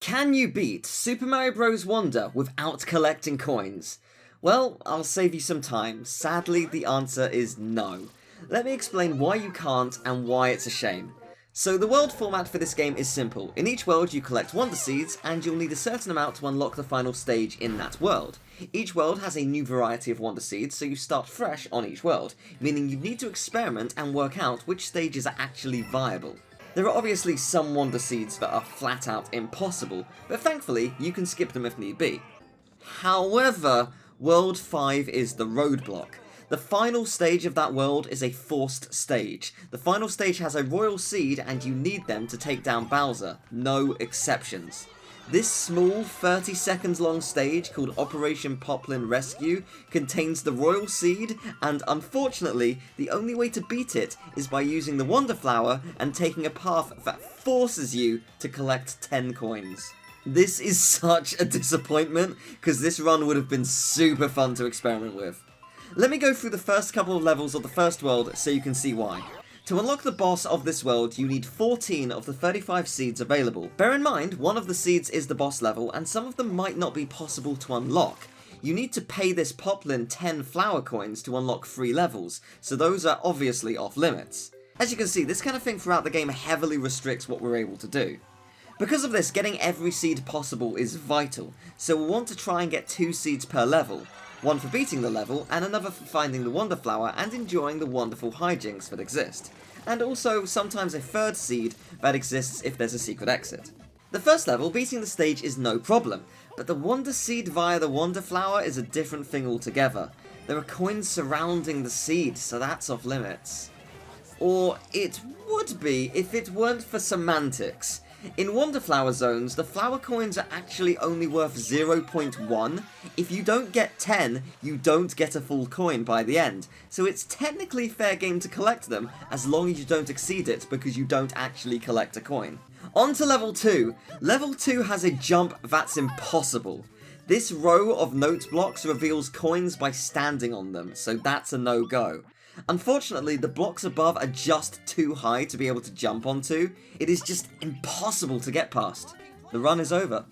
Can you beat Super Mario Bros. Wonder without collecting coins? Well, I'll save you some time. Sadly, the answer is no. Let me explain why you can't and why it's a shame. So the world format for this game is simple. In each world you collect Wonder Seeds, and you'll need a certain amount to unlock the final stage in that world. Each world has a new variety of Wonder Seeds, so you start fresh on each world, meaning you need to experiment and work out which stages are actually viable. There are obviously some Wonder Seeds that are flat out impossible, but thankfully you can skip them if need be. However, World 5 is the roadblock. The final stage of that world is a forced stage. The final stage has a royal seed and you need them to take down Bowser. No exceptions. This small 30 seconds long stage called Operation Poplin Rescue contains the royal seed, and unfortunately the only way to beat it is by using the Wonder Flower and taking a path that forces you to collect 10 coins. This is such a disappointment because this run would have been super fun to experiment with. Let me go through the first couple of levels of the first world so you can see why. To unlock the boss of this world, you need 14 of the 35 seeds available. Bear in mind, one of the seeds is the boss level, and some of them might not be possible to unlock. You need to pay this Poplin 10 flower coins to unlock 3 levels, so those are obviously off limits. As you can see, this kind of thing throughout the game heavily restricts what we're able to do. Because of this, getting every seed possible is vital, so we'll want to try and get 2 seeds per level. One for beating the level, and another for finding the Wonder Flower and enjoying the wonderful hijinks that exist. And also, sometimes a third seed that exists if there's a secret exit. The first level, beating the stage, is no problem, but the Wonder Seed via the Wonder Flower is a different thing altogether. There are coins surrounding the seed, so that's off limits. Or it would be if it weren't for semantics. In Wonder Flower zones, the flower coins are actually only worth 0.1. If you don't get 10, you don't get a full coin by the end. So it's technically fair game to collect them, as long as you don't exceed it, because you don't actually collect a coin. On to level 2. Level 2 has a jump that's impossible. This row of note blocks reveals coins by standing on them, so that's a no-go. Unfortunately, the blocks above are just too high to be able to jump onto. It is just impossible to get past. The run is over.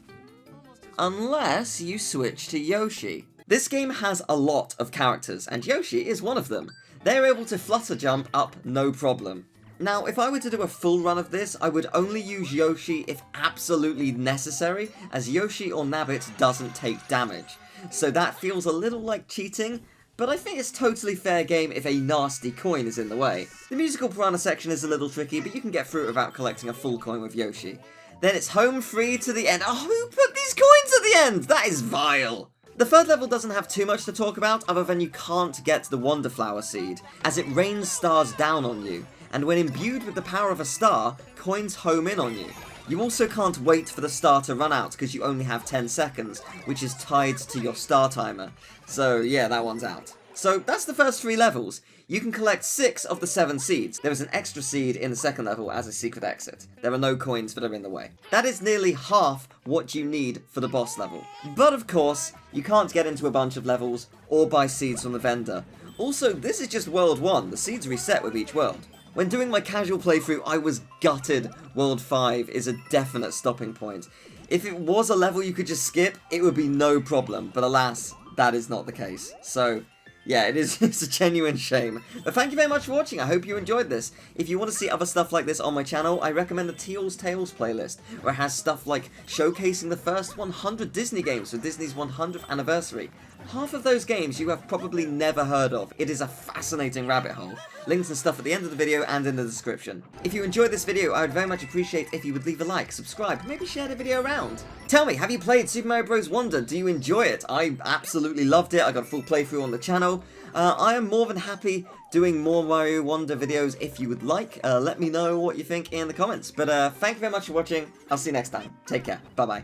Unless you switch to Yoshi. This game has a lot of characters, and Yoshi is one of them. They're able to flutter jump up no problem. Now, if I were to do a full run of this, I would only use Yoshi if absolutely necessary, as Yoshi or Nabbit doesn't take damage. So that feels a little like cheating, but I think it's totally fair game if a nasty coin is in the way. The musical piranha section is a little tricky, but you can get through it without collecting a full coin with Yoshi. Then it's home free to the end. Oh, who put these coins at the end? That is vile! The third level doesn't have too much to talk about, other than you can't get the Wonder Flower seed, as it rains stars down on you, and when imbued with the power of a star, coins home in on you. You also can't wait for the star to run out because you only have 10 seconds, which is tied to your star timer. So yeah, that one's out. So that's the first 3 levels. You can collect 6 of the 7 seeds. There is an extra seed in the second level as a secret exit. There are no coins that are in the way. That is nearly half what you need for the boss level. But of course, you can't get into a bunch of levels or buy seeds from the vendor. Also, this is just World 1. The seeds reset with each world. When doing my casual playthrough, I was gutted. World 5 is a definite stopping point. If it was a level you could just skip, it would be no problem, but alas, that is not the case. So, yeah, it's a genuine shame. But thank you very much for watching, I hope you enjoyed this. If you want to see other stuff like this on my channel, I recommend the Teal's Tales playlist, where it has stuff like showcasing the first 100 Disney games for Disney's 100th anniversary. Half of those games you have probably never heard of. It is a fascinating rabbit hole. Links and stuff at the end of the video and in the description. If you enjoyed this video, I would very much appreciate if you would leave a like, subscribe, maybe share the video around. Tell me, have you played Super Mario Bros. Wonder? Do you enjoy it? I absolutely loved it. I got a full playthrough on the channel. I am more than happy doing more Mario Wonder videos if you would like. Let me know what you think in the comments. But thank you very much for watching. I'll see you next time. Take care. Bye-bye.